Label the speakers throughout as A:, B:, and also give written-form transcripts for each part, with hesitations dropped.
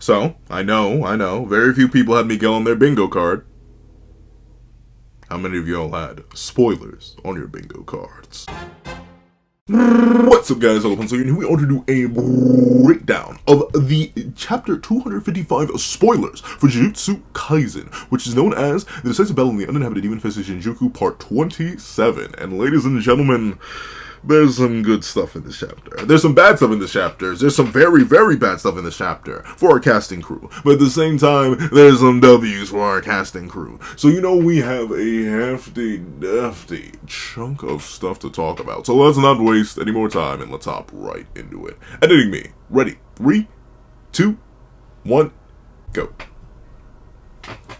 A: So, I know, very few people had Miguel on their bingo card. How many of y'all had spoilers on your bingo cards? What's up, guys? I'm Pencil, and here we are to do a breakdown of the chapter 255 spoilers for Jujutsu Kaisen, which is known as The Decisive Battle in the Uninhabited Demon-Infested Shinjuku Part 27. And ladies and gentlemen, there's some good stuff in this chapter. There's some bad stuff in this chapter. There's some very, very bad stuff in this chapter for our casting crew. But at the same time, there's some W's for our casting crew. So you know we have a hefty chunk of stuff to talk about. So let's not waste any more time and let's hop right into it. Editing me. Ready. 3, 2, 1, go.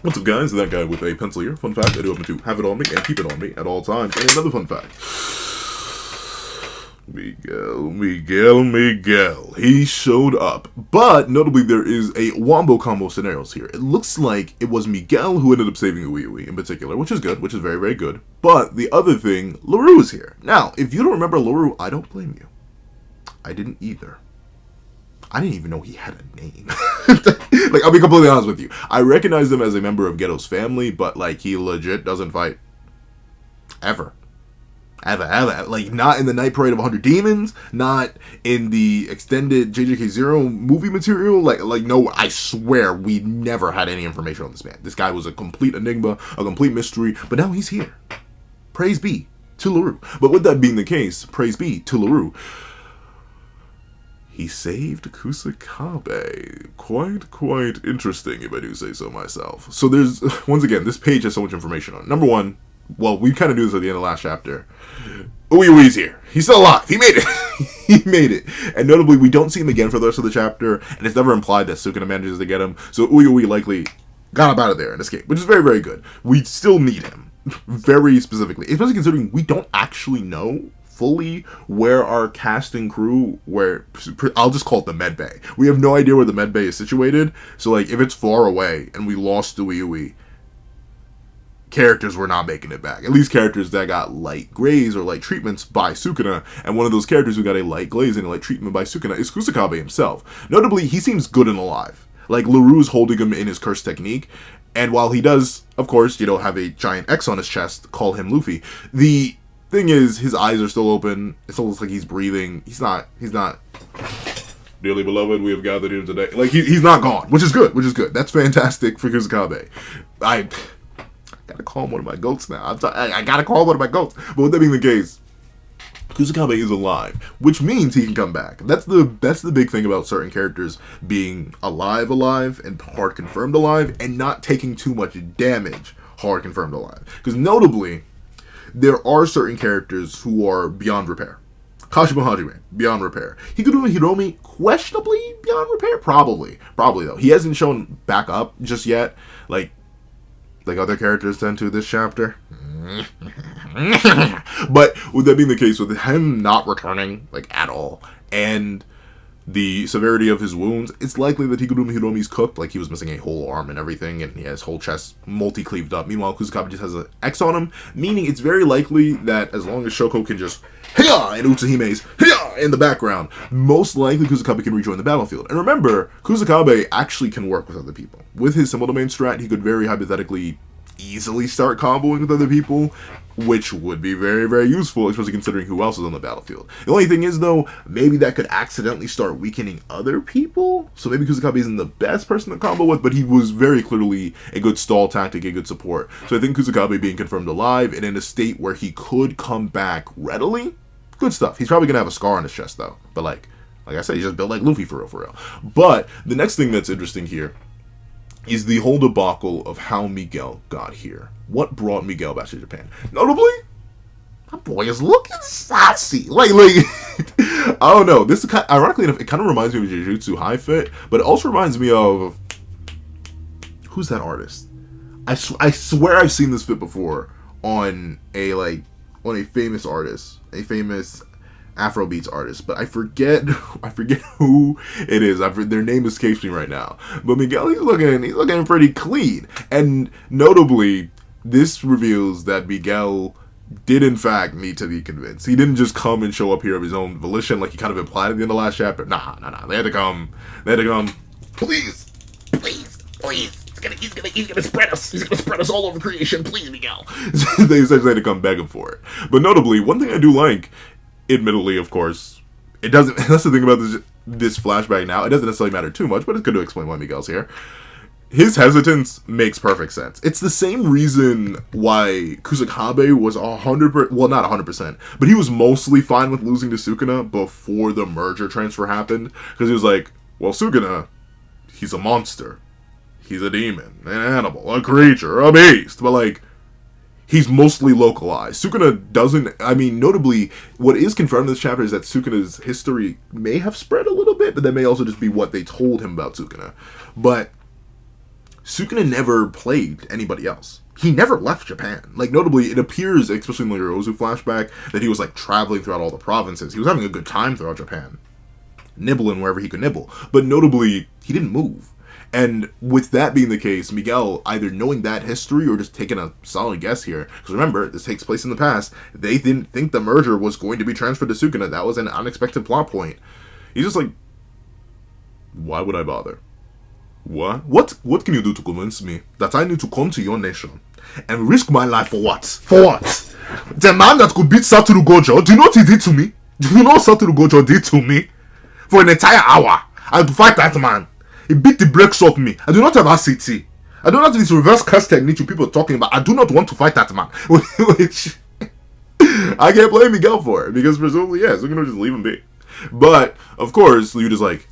A: What's up, guys? That guy with a pencil here. Fun fact, I do happen to have it on me and keep it on me at all times. And another fun fact. Miguel. He showed up. But, notably, there is a wombo combo scenarios here. It looks like it was Miguel who ended up saving Uiui in particular, which is good, which is very, very good. But, the other thing, LaRue is here. Now, if you don't remember LaRue, I don't blame you. I didn't either. I didn't even know he had a name. Like, I'll be completely honest with you. I recognize him as a member of Geto's family, but, like, he legit doesn't fight. Ever. Like, not in the Night Parade of 100 Demons, not in the extended JJK0 movie material. Like, no, I swear we never had any information on this man. This guy was a complete enigma, a complete mystery, but now he's here. Praise be to LaRue. But with that being the case, praise be to LaRue. He saved Kusakabe. Quite interesting, if I do say so myself. So there's, once again, this page has so much information on it. Number one, well, we kind of knew this at the end of the last chapter. Uiui's here. He's still alive. He made it. He made it. And notably, we don't see him again for the rest of the chapter, and it's never implied that Sukuna manages to get him. So Uiui likely got up out of there and escaped, which is very, very good. We still need him, very specifically, especially considering we don't actually know fully where our casting crew, I'll just call it the med bay. We have no idea where the med bay is situated. So, like, if it's far away and we lost Uiui, characters were not making it back. At least characters that got light graze or light treatments by Sukuna, and one of those characters who got a light glaze and a light treatment by Sukuna is Kusakabe himself. Notably, he seems good and alive. Like, LaRue's holding him in his curse technique, and while he does, of course, have a giant X on his chest, call him Luffy, the thing is, his eyes are still open. It still looks like he's breathing. He's not. Dearly beloved, we have gathered here today. Like, he's not gone, which is good. That's fantastic for Kusakabe. I gotta call him one of my goats now. I gotta call him one of my goats. But with that being the case, Kusakabe is alive, which means he can come back. That's the big thing about certain characters being alive, and hard confirmed alive, and not taking too much damage, hard confirmed alive. Because notably, there are certain characters who are beyond repair. Kashima Hajime, beyond repair. Higuruma Hiromi, questionably beyond repair? Probably though. He hasn't shown back up just yet, like other characters tend to this chapter. But with that being the case, with him not returning, like, at all, and the severity of his wounds, it's likely that Higuruma Hiromi's cooked, like he was missing a whole arm and everything, and he has whole chest multi-cleaved up. Meanwhile, Kusakabe just has an X on him, meaning it's very likely that as long as Shoko can just Hiya! And Utsuhime's Hiya! In the background, most likely Kusakabe can rejoin the battlefield. And remember, Kusakabe actually can work with other people. With his symbol domain strat, he could very hypothetically easily start comboing with other people, which would be very, very useful, especially considering who else is on the battlefield. The only thing is, though, maybe that could accidentally start weakening other people, so maybe Kusakabe isn't the best person to combo with, but he was very clearly a good stall tactic, a good support. So I think Kusakabe being confirmed alive and in a state where he could come back readily, good stuff. He's probably going to have a scar on his chest, though, but like I said, he's just built like Luffy for real. But the next thing that's interesting here is the whole debacle of how Miguel got here. What brought Miguel back to Japan? Notably, my boy is looking sassy. Like I don't know. This is ironically enough, it kind of reminds me of Jujutsu High Fit, but it also reminds me of, who's that artist? I swear I've seen this fit before on a famous artist, a famous Afrobeats artist, but I forget who it is. Their name escapes me right now. But Miguel, he's looking pretty clean. And notably, this reveals that Miguel did in fact need to be convinced. He didn't just come and show up here of his own volition, like he kind of implied at the end of the last chapter. Nah. They had to come. Please.
B: please. He's gonna spread us. He's gonna spread us all over creation. Please, Miguel.
A: They essentially had to come begging for it. But notably, one thing I do like, admittedly, of course, it doesn't. That's the thing about this flashback now. It doesn't necessarily matter too much, but it's good to explain why Miguel's here. His hesitance makes perfect sense. It's the same reason why Kusakabe was 100%, well, not 100%, but he was mostly fine with losing to Sukuna before the merger transfer happened. Because he was like, well, Sukuna, he's a monster. He's a demon, an animal, a creature, a beast. But, like, he's mostly localized. Sukuna doesn't, I mean, notably, what is confirmed in this chapter is that Sukuna's history may have spread a little bit, but that may also just be what they told him about Sukuna. But Sukuna never plagued anybody else. He never left Japan. Like, notably, it appears, especially in the Yorozu flashback, that he was, like, traveling throughout all the provinces. He was having a good time throughout Japan. Nibbling wherever he could nibble. But notably, he didn't move. And with that being the case, Miguel, either knowing that history or just taking a solid guess here, because remember, this takes place in the past, they didn't think the merger was going to be transferred to Sukuna. That was an unexpected plot point. He's just like, why would I bother? What can you do to convince me that I need to come to your nation and risk my life for what? For what? The man that could beat Satoru Gojo, do you know what he did to me? Do you know what Satoru Gojo did to me? For an entire hour, I had to fight that man. He beat the brakes off me. I do not have RCT. I don't have this reverse curse technique you people are talking about. I do not want to fight that man. Which I can't blame Miguel for it, because presumably, yeah, so we're gonna just leave him be. But of course, Ryuta's like,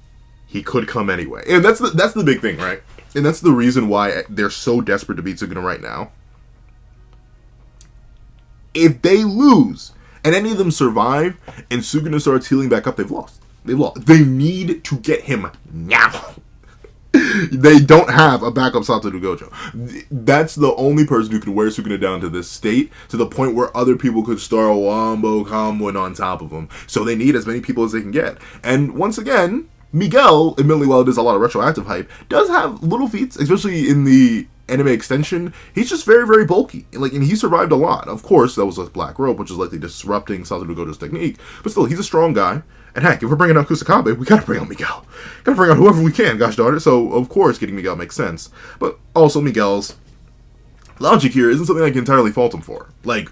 A: he could come anyway, and that's the big thing, right? And that's the reason why they're so desperate to beat Sukuna right now. If they lose and any of them survive and Sukuna starts healing back up, they've lost. They need to get him now. They don't have a backup Satoru Gojo. That's the only person who could wear Sukuna down to this state, to the point where other people could start wombo comboing on top of him. So they need as many people as they can get. And once again, Miguel, admittedly, while it is a lot of retroactive hype, does have little feats, especially in the anime extension. He's just very, very bulky. And he survived a lot. Of course, that was a black rope, which is likely disrupting Satoru Gojo's technique. But still, he's a strong guy. And heck, if we're bringing out Kusakabe, we gotta bring out Miguel. Gotta bring out whoever we can, gosh darn it. So, of course, getting Miguel makes sense. But also, Miguel's logic here isn't something I can entirely fault him for. Like,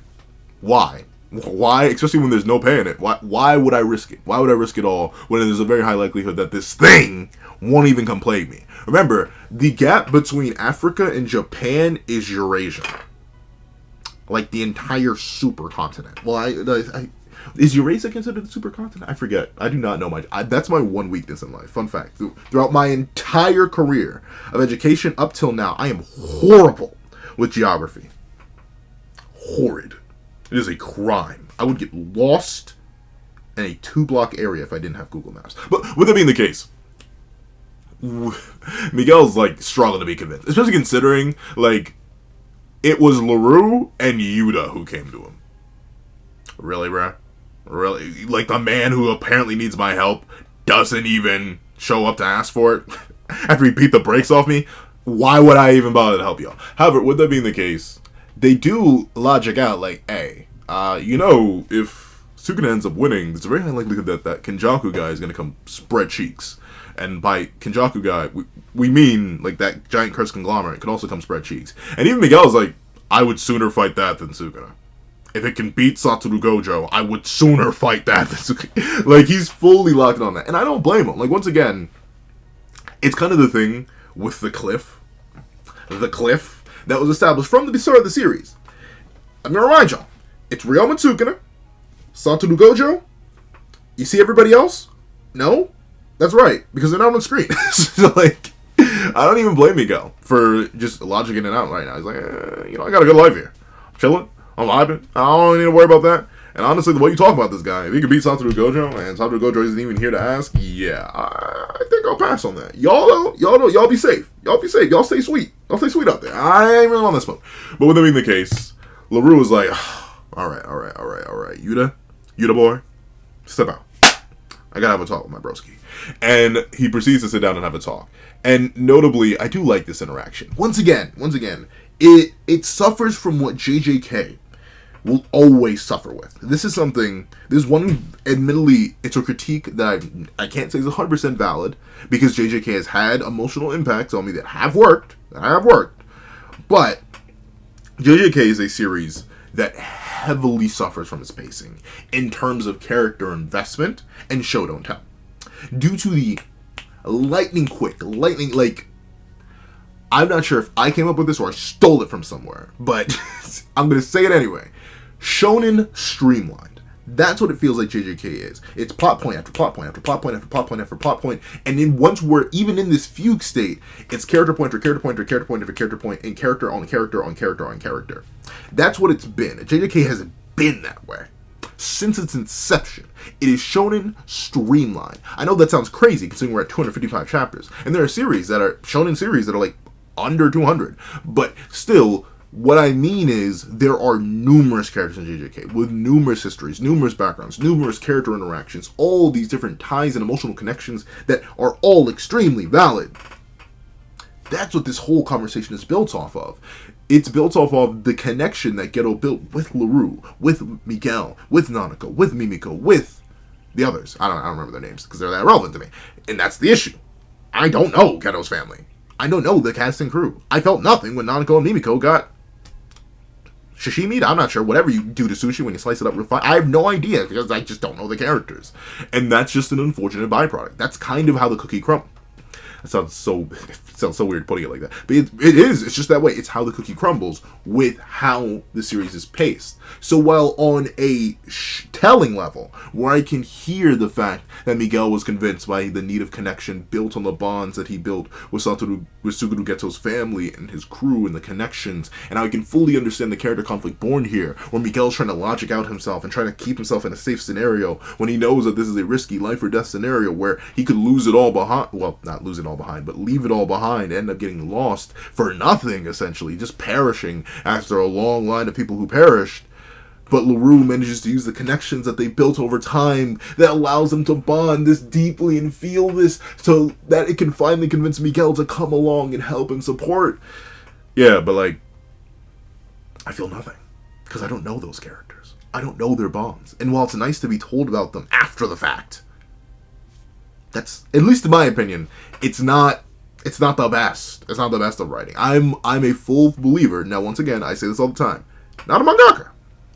A: why? Why, especially when there's no pay in it, why would I risk it? Why would I risk it all when there's a very high likelihood that this thing won't even come plague me? Remember, the gap between Africa and Japan is Eurasia. Like, the entire supercontinent. Well, is Eurasia considered a supercontinent? I forget. I do not know that's my one weakness in life. Fun fact. Throughout my entire career of education up till now, I am horrible with geography. Horrid. It is a crime. I would get lost in a 2-block area if I didn't have Google Maps. But with that being the case, Miguel's, struggling to be convinced. Especially considering, it was LaRue and Yuta who came to him. Really, bruh? Really? The man who apparently needs my help doesn't even show up to ask for it after he beat the brakes off me? Why would I even bother to help y'all? However, with that being the case, they do logic out, hey, if Sukuna ends up winning, there's a very high likelihood that Kenjaku guy is going to come spread cheeks. And by Kenjaku guy, we mean, that giant curse conglomerate could also come spread cheeks. And even Miguel's I would sooner fight that than Sukuna. If it can beat Satoru Gojo, I would sooner fight that than Sukuna. He's fully locked on that. And I don't blame him. Once again, it's kind of the thing with the cliff. The cliff that was established from the start of the series. I'm going to remind y'all. It's Ryoma and Sukuna. Satoru Gojo. You see everybody else? No? That's right. Because they're not on screen. So, I don't even blame Miguel for just logicking it out right now. He's like, I got a good life here. I'm chilling. I'm vibing. I don't need to worry about that. And honestly, the way you talk about this guy, if he could beat Satoru Gojo, and Satoru Gojo isn't even here to ask, yeah, I think I'll pass on that. Y'all be safe. Y'all be safe. Y'all stay sweet. Y'all stay sweet out there. I ain't really on that smoke. But with that being the case, LaRue was like, all right. Yuta boy, step out. I gotta have a talk with my broski. And he proceeds to sit down and have a talk. And notably, I do like this interaction. Once again, it suffers from what JJK will always suffer with. This is one, admittedly, it's a critique that I can't say is 100% valid, because JJK has had emotional impacts on me that have worked, but JJK is a series that heavily suffers from its pacing in terms of character investment and show don't tell. Due to the lightning, I'm not sure if I came up with this or I stole it from somewhere, but I'm going to say it anyway. Shonen streamlined. That's what it feels like JJK is. It's plot point after plot point after plot point after plot point after plot point, and then once we're even in this fugue state, it's character point after character point after character point after character point, and character on character on character on character. That's what it's been. JJK has been that way since its inception. It is shonen streamlined. I know that sounds crazy considering we're at 255 chapters, and there are series that are shonen series that are like under 200, but still. What I mean is, there are numerous characters in JJK, with numerous histories, numerous backgrounds, numerous character interactions, all these different ties and emotional connections that are all extremely valid. That's what this whole conversation is built off of. It's built off of the connection that Geto built with LaRue, with Miguel, with Nanako, with Mimiko, with the others. I don't remember their names, because they're that relevant to me. And that's the issue. I don't know Geto's family. I don't know the cast and crew. I felt nothing when Nanako and Mimiko got sashimi? I'm not sure. Whatever you do to sushi when you slice it up real fine. I have no idea because I just don't know the characters. And that's just an unfortunate byproduct. That's kind of how the cookie crumbles. It sounds so weird putting it like that. But it is. It's just that way. It's how the cookie crumbles with how the series is paced. So while on a telling level, where I can hear the fact that Miguel was convinced by the need of connection built on the bonds that he built with Suguru Geto's family and his crew and the connections, and I can fully understand the character conflict born here, where Miguel's trying to logic out himself and trying to keep himself in a safe scenario when he knows that this is a risky life or death scenario where he could lose it all behind. Well, not lose it all behind, but leave it all behind, end up getting lost for nothing, essentially, just perishing after a long line of people who perished. But LaRue manages to use the connections that they built over time that allows them to bond this deeply and feel this so that it can finally convince Miguel to come along and help and support. Yeah, but like, I feel nothing because I don't know those characters. I don't know their bonds. And while it's nice to be told about them after the fact, that's, at least in my opinion, it's not the best. It's not the best of writing. I'm a full believer. Now, once again, I say this all the time. Not a mangaka.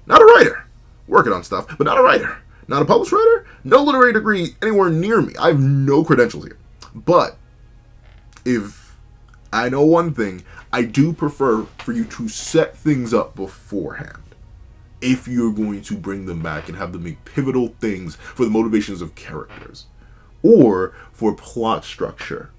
A: Not a writer. Working on stuff, but not a writer. Not a published writer. No literary degree anywhere near me. I have no credentials here. But if I know one thing, I do prefer for you to set things up beforehand. If you're going to bring them back and have them make pivotal things for the motivations of characters. Or for plot structure.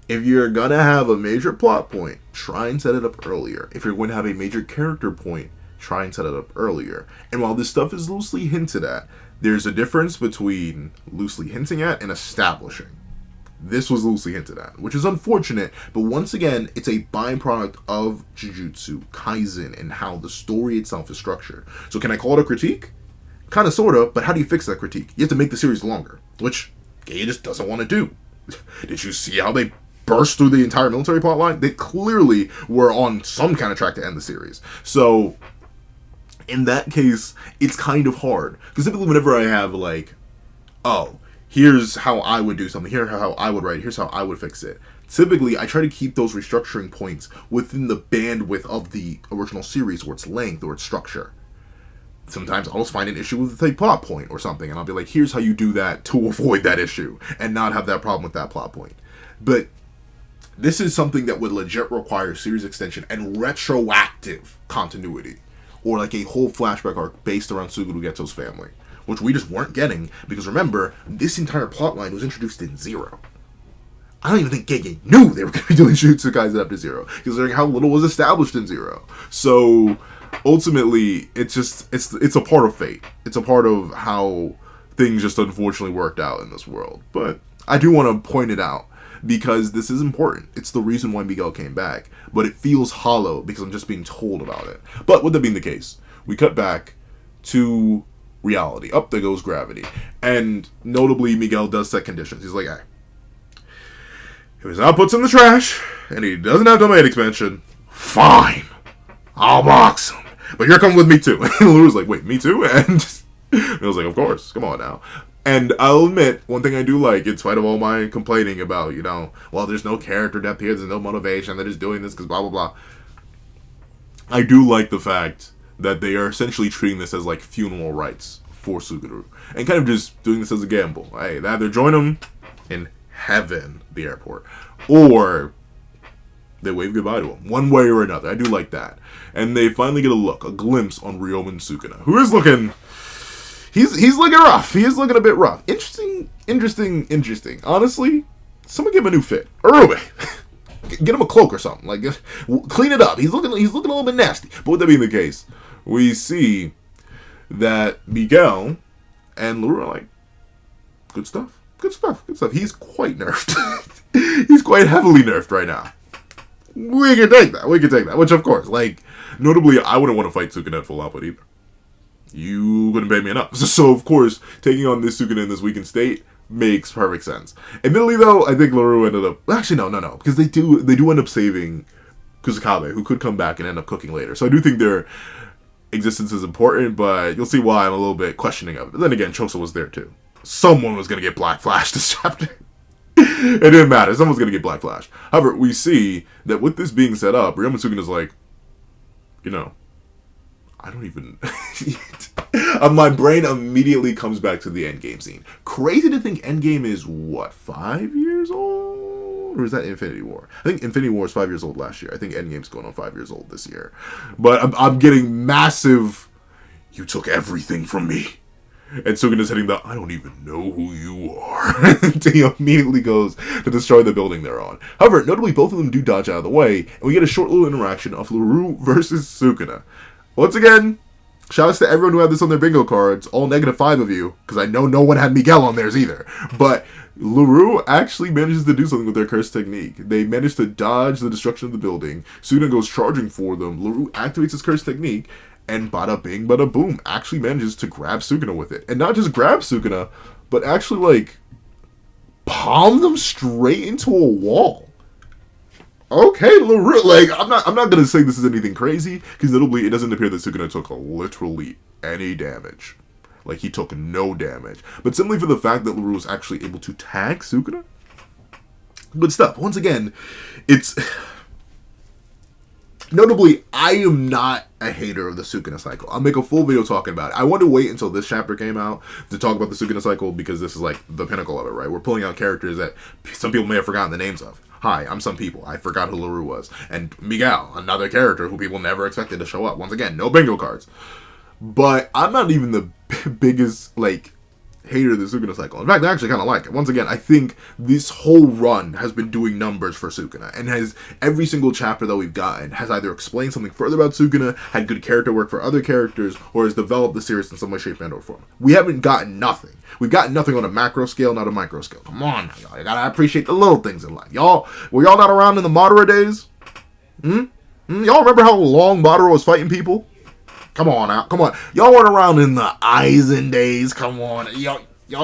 A: If you're going to have a major plot point, try and set it up earlier. If you're going to have a major character point, try and set it up earlier. And while this stuff is loosely hinted at, there's a difference between loosely hinting at and establishing. This was loosely hinted at, which is unfortunate, but once again, it's a byproduct of Jujutsu Kaisen and how the story itself is structured. So can I call it a critique? Kind of, sort of, but how do you fix that critique? You have to make the series longer, which Gay just doesn't want to do. Did you see how they burst through the entire military plotline? They clearly were on some kind of track to end the series. So in that case, it's kind of hard. Because typically whenever I have like, oh, here's how I would do something, here's how I would write, here's how I would fix it. Typically, I try to keep those restructuring points within the bandwidth of the original series, or its length, or its structure. Sometimes I'll just find an issue with a plot point or something, and I'll be like, here's how you do that to avoid that issue, and not have that problem with that plot point. But this is something that would legit require series extension and retroactive continuity, or like a whole flashback arc based around Suguru Geto's family, which we just weren't getting, because remember, this entire plotline was introduced in Zero. I don't even think Gege knew they were going to be doing Jujutsu Kaisen up to Zero, considering how little was established in Zero. So ultimately, it's a part of fate. It's a part of how things just unfortunately worked out in this world. But I do want to point it out, because this is important. It's the reason why Miguel came back. But it feels hollow because I'm just being told about it. But with that being the case, we cut back to reality. Up there goes gravity. And notably, Miguel does set conditions. He's like, hey, if his output's in the trash, and he doesn't have domain expansion, fine. I'll box him. but you're coming with me too. And Larue's like, wait, me too? And I was like, of course, come on now. And I'll admit, one thing I do like, in spite of all my complaining about, well, there's no character depth here, there's no motivation, they're just doing this because blah, blah, blah. I do like the fact that they are essentially treating this as like funeral rites for Sukuna. And kind of just doing this as a gamble. Hey, they either join him in heaven, the airport, or they wave goodbye to him. One way or another. I do like that. And they finally get a glimpse on Ryoma and Sukuna, who is looking... He's looking rough. He is looking a bit rough. Interesting. Honestly, someone give him a new fit. Urube. Get him a cloak or something. Like, clean it up. He's looking a little bit nasty. But with that being the case, we see that Miguel and Laru are like, good stuff. He's quite nerfed. He's quite heavily nerfed right now. We can take that. Which, of course, like, notably, I wouldn't want to fight Sukuna at full output either. You couldn't pay me enough. So, of course, taking on this Sukuna in this weakened state makes perfect sense. Admittedly, though, I think Laru ended up... Actually, no. Because they do end up saving Kusakabe, who could come back and end up cooking later. So I do think their existence is important, but you'll see why I'm a little bit questioning of it. But then again, Choso was there, too. Someone was going to get Black Flash this chapter. It didn't matter. Someone's going to get Black Flash. However, we see that with this being set up, Ryoma Sukuna's like, I don't even... my brain immediately comes back to the Endgame scene. Crazy to think Endgame is, 5 years old? Or is that Infinity War? I think Infinity War is 5 years old last year. I think Endgame's going on 5 years old this year. But I'm getting massive... You took everything from me. And Sukuna's hitting the, I don't even know who you are. Until he immediately goes to destroy the building they're on. However, notably, both of them do dodge out of the way. And we get a short little interaction of Laru versus Sukuna. Once again, shout outs to everyone who had this on their bingo cards. All -5 of you. Because I know no one had Miguel on theirs either. But Laru actually manages to do something with their curse technique. They manage to dodge the destruction of the building. Sukuna goes charging for them. Laru activates his curse technique. And bada bing, bada boom, actually manages to grab Sukuna with it. And not just grab Sukuna, but actually, like, palm them straight into a wall. Okay, Laru, like, I'm not gonna say this is anything crazy, because notably, it doesn't appear that Sukuna took literally any damage. Like, he took no damage. But simply for the fact that Laru was actually able to tag Sukuna, good stuff. Once again, it's... Notably, I am not a hater of the Sukuna cycle. I'll make a full video talking about it. I wanted to wait until this chapter came out to talk about the Sukuna cycle because this is like the pinnacle of it, right? We're pulling out characters that some people may have forgotten the names of. Hi, I'm some people. I forgot who Laru was. And Miguel, another character who people never expected to show up. Once again, no bingo cards. But I'm not even the biggest, like, hater of the Sukuna cycle. In fact, I actually kind of like it. Once again, I think this whole run has been doing numbers for Sukuna, and has every single chapter that we've gotten has either explained something further about Sukuna, had good character work for other characters, or has developed the series in some way, shape, and or form. We haven't gotten nothing. We've gotten nothing on a macro scale, not a micro scale. Come on, now, y'all. You gotta appreciate the little things in life. Were y'all not around in the Madara days? Y'all remember how long Madara was fighting people? Come on now, come on. Y'all weren't around in the Aizen days. Come on. Y'all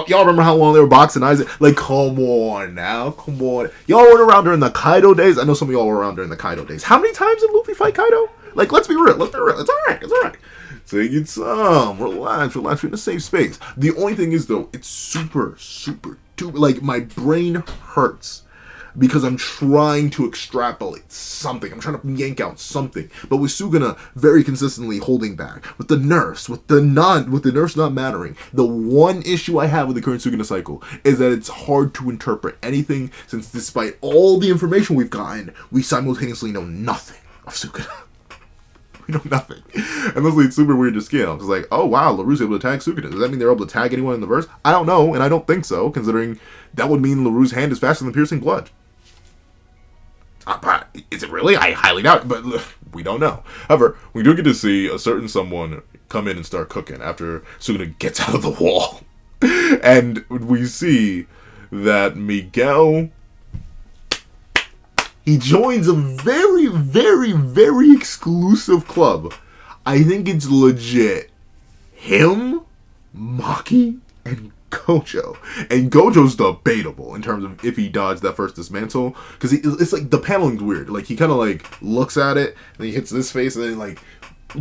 A: remember how long they were boxing Aizen? Like, come on now. Come on. Y'all weren't around during the Kaido days? I know some of y'all were around during the Kaido days. How many times did Luffy fight Kaido? Like, let's be real. It's alright. Take your time. Relax. We're in a safe space. The only thing is, though, it's super duper, like, my brain hurts. Because I'm trying to extrapolate something. I'm trying to yank out something. But with Sukuna very consistently holding back. With the nurse not mattering. The one issue I have with the current Sukuna cycle is that it's hard to interpret anything, since despite all the information we've gotten, we simultaneously know nothing of Sukuna. We know nothing. And honestly, it's super weird to scale. It's like, oh wow, Laru's able to tag Sukuna. Does that mean they're able to tag anyone in the verse? I don't know, and I don't think so, considering that would mean Laru's hand is faster than piercing blood. Is it really? I highly doubt it, but we don't know. However, we do get to see a certain someone come in and start cooking after Sukuna gets out of the wall. And we see that Miguel, he joins a very, very, very exclusive club. I think it's legit. Him, Maki, and Gojo. And Gojo's debatable in terms of if he dodged that first dismantle, because it's like the paneling's weird. Like, he kind of like looks at it and he hits this face and then like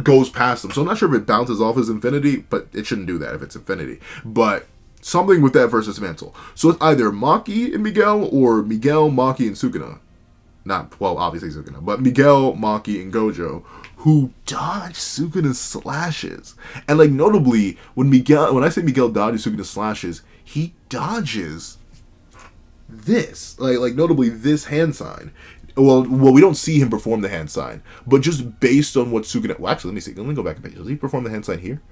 A: goes past them. So I'm not sure if it bounces off as infinity, but it shouldn't do that if it's infinity. But something with that versus mantle. So it's either Maki and Miguel or Miguel, Maki, and Sukuna. Not, well, obviously Sukuna, but Miguel, Maki, and Gojo, who dodge Sukuna's slashes. And, like, notably, when I say Miguel dodges Sukuna's slashes, he dodges this. Like notably, this hand sign. Well, we don't see him perform the hand sign, but just based on what Sukuna... Well, actually, let me see. Let me go back a page. Does he perform the hand sign here?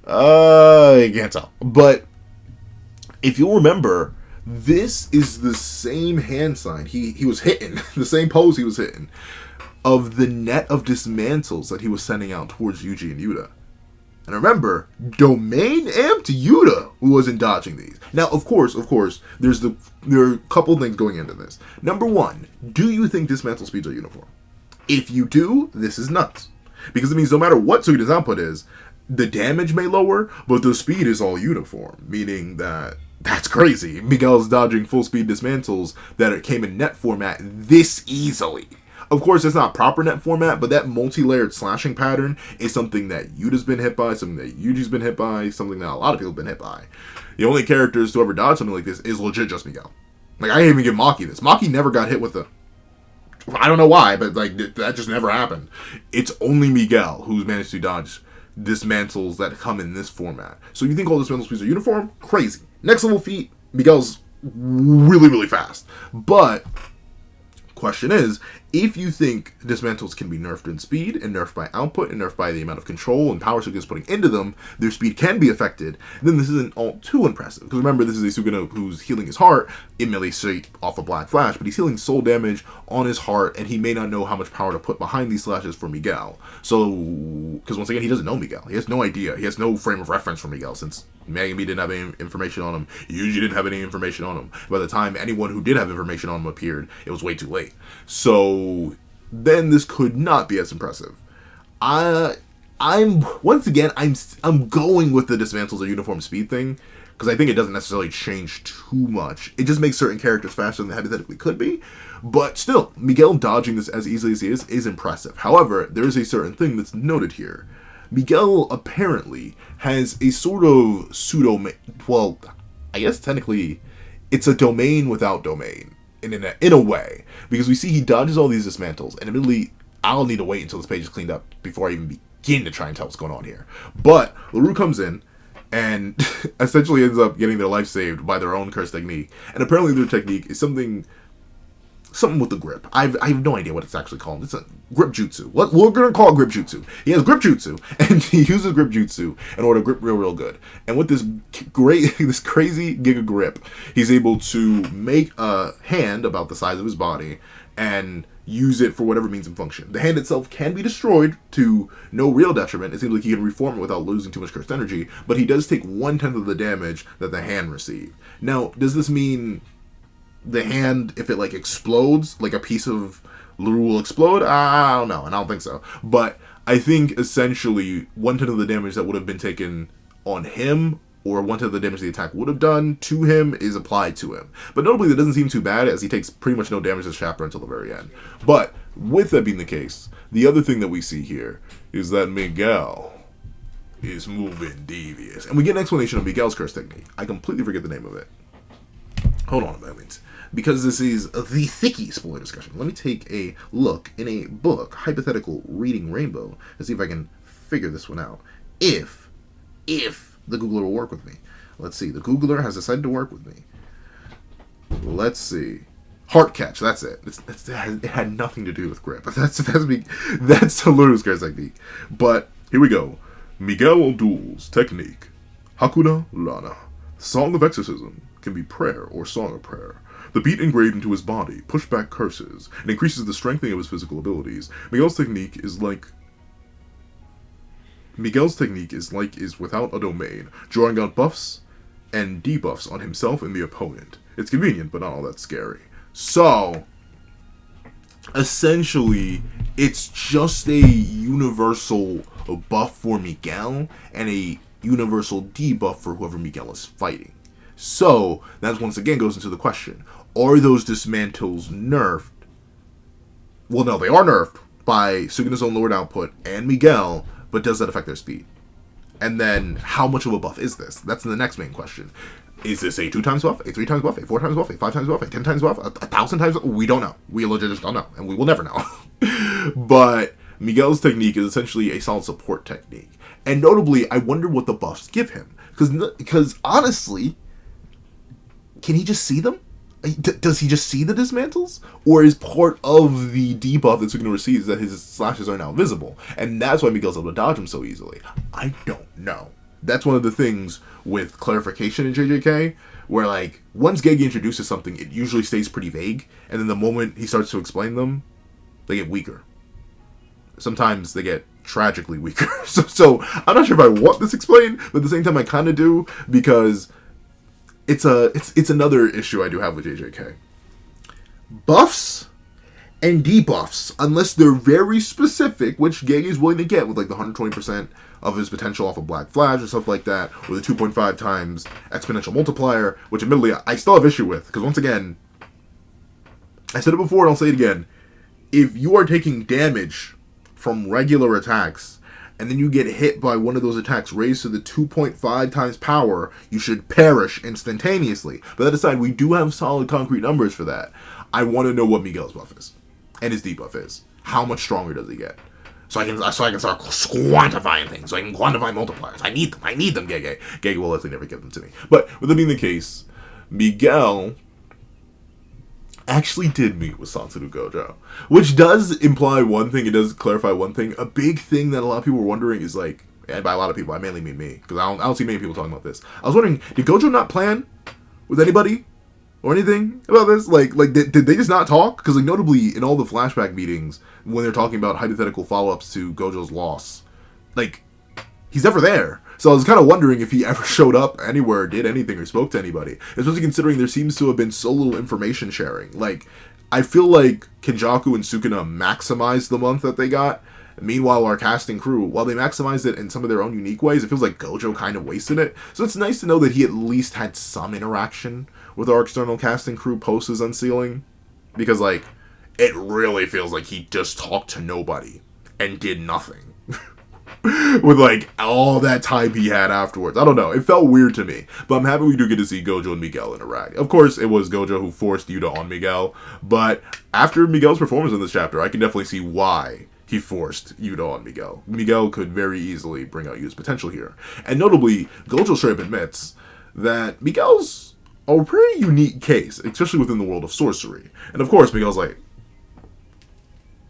A: I can't tell. But if you'll remember, this is the same hand sign he was hitting, the same pose he was hitting, of the net of dismantles that he was sending out towards Yuji and Yuta. And remember, Domain amped Yuta who wasn't dodging these. Now, of course, there are a couple things going into this. Number one, do you think dismantle speeds are uniform? If you do, this is nuts. Because it means no matter what Sukuna's output is, the damage may lower, but the speed is all uniform. Meaning that's crazy. Miguel's dodging full speed dismantles that came in net format this easily. Of course, it's not proper net format, but that multi-layered slashing pattern is something that Yuta's been hit by, something that Yuji's been hit by, something that a lot of people have been hit by. The only characters to ever dodge something like this is legit just Miguel. Like, I didn't even give Maki this. Maki never got hit with I don't know why, but like that just never happened. It's only Miguel who's managed to dodge dismantles that come in this format. So you think all dismantle speeds are uniform? Crazy. Next level feat, Miguel's really, really fast. But question is, if you think dismantles can be nerfed in speed and nerfed by output and nerfed by the amount of control and power Sukuna's putting into them, their speed can be affected, then this isn't all too impressive. Because remember, this is a Sukuna who's healing his heart, admittedly straight off a Black Flash, but he's healing soul damage on his heart, and he may not know how much power to put behind these slashes for Miguel. So, because once again, he doesn't know Miguel. He has no idea. He has no frame of reference for Miguel, since Megami didn't have any information on him. Yuji didn't have any information on him. By the time anyone who did have information on him appeared, it was way too late. So then this could not be as impressive. I'm once again I'm going with the dismantles or uniform speed thing because I think it doesn't necessarily change too much. It just makes certain characters faster than they hypothetically could be. But still, Miguel dodging this as easily as he is impressive. However, there is a certain thing that's noted here. Miguel apparently has a sort of well, I guess technically it's a domain without domain in a way, because we see he dodges all these dismantles, and admittedly, I'll need to wait until this page is cleaned up before I even begin to try and tell what's going on here. But LaRue comes in and essentially ends up getting their life saved by their own curse technique, and apparently their technique is something with the grip. I have no idea what it's actually called. It's a grip jutsu. We're going to call it grip jutsu. He has grip jutsu, and he uses grip jutsu in order to grip real good. And with this crazy giga grip, he's able to make a hand about the size of his body and use it for whatever means and function. The hand itself can be destroyed to no real detriment. It seems like he can reform it without losing too much cursed energy, but he does take 1/10 of the damage that the hand received. Now, does this mean the hand, if it like explodes, like a piece of LaRue will explode? I don't know, and I don't think so. But I think essentially 1/10 of the damage that would have been taken on him, or 1/10 of the damage the attack would have done to him, is applied to him. But notably, that doesn't seem too bad, as he takes pretty much no damage this chapter until the very end. But with that being the case, the other thing that we see here is that Miguel is moving devious. And we get an explanation of Miguel's curse technique. I completely forget the name of it. Hold on a moment. Because this is the thicky spoiler discussion, let me take a look in a book, Hypothetical Reading Rainbow, and see if I can figure this one out. If the Googler will work with me. Let's see. The Googler has decided to work with me. Let's see. Heart catch. That's it. It had nothing to do with grip. That's LaRue's curse technique. But here we go. Miguel Duel's technique. Hakuna Lana. Song of Exorcism can be prayer or song of prayer. The beat engraved into his body push back curses and increases the strengthening of his physical abilities. Miguel's technique is without a domain, drawing out buffs and debuffs on himself and the opponent. It's convenient, but not all that scary. So, essentially, it's just a universal buff for Miguel and a universal debuff for whoever Miguel is fighting. So, that once again goes into the question. Are those dismantles nerfed? Well, no, they are nerfed. by Sukuna's own lowered output and Miguel, but does that affect their speed? And then, how much of a buff is this? That's the next main question. Is this a 2 times buff, a 3 times buff, a 4 times buff, a 5 times buff, a 10 times buff, a 1,000 times buff? We don't know. We legit just don't know, and we will never know. But Miguel's technique is essentially a solid support technique. And notably, I wonder what the buffs give him. Because honestly, can he just see them? Does he just see the dismantles? Or is part of the debuff that Sukuna receives that his slashes are now visible? And that's why Miguel's able to dodge them so easily. I don't know. That's one of the things with clarification in JJK, where like, once Gege introduces something, it usually stays pretty vague, and then the moment he starts to explain them, they get weaker. Sometimes they get tragically weaker. So I'm not sure if I want this explained, but at the same time I kind of do, because it's another issue I do have with JJK. Buffs and debuffs, unless they're very specific, which Gege is willing to get with like the 120% of his potential off of Black Flash or stuff like that, or the 2.5 times exponential multiplier, which admittedly I still have issue with, because once again, I said it before and I'll say it again, if you are taking damage from regular attacks, and then you get hit by one of those attacks raised to the 2.5 times power, you should perish instantaneously. But that aside, we do have solid concrete numbers for that. I want to know what Miguel's buff is, and his debuff is. How much stronger does he get? So I can start quantifying things, so I can quantify multipliers. I need them, Gege. Gege will likely never give them to me. But with that being the case, Miguel actually did meet with Satoru Gojo, which does imply one thing, it does clarify one thing. A big thing that a lot of people were wondering is like, and by a lot of people I mainly mean me, because I don't see many people talking about this. I was wondering, did Gojo not plan with anybody or anything about this? Like did they just not talk? Because like notably in all the flashback meetings when they're talking about hypothetical follow-ups to Gojo's loss, like he's never there. So I was kind of wondering if he ever showed up anywhere, did anything, or spoke to anybody. Especially considering there seems to have been so little information sharing. Like, I feel like Kenjaku and Sukuna maximized the month that they got. Meanwhile, our cast and crew, while they maximized it in some of their own unique ways, it feels like Gojo kind of wasted it. So it's nice to know that he at least had some interaction with our external cast and crew post his unsealing. Because, like, it really feels like he just talked to nobody and did nothing. With like all that time he had afterwards. I don't know. It felt weird to me. But I'm happy we do get to see Gojo and Miguel interact. Of course, it was Gojo who forced Yuta on Miguel. But after Miguel's performance in this chapter, I can definitely see why he forced Yuta on Miguel. Miguel could very easily bring out Yuta's potential here. And notably, Gojo straight up admits that Miguel's a pretty unique case, especially within the world of sorcery. And of course, Miguel's like,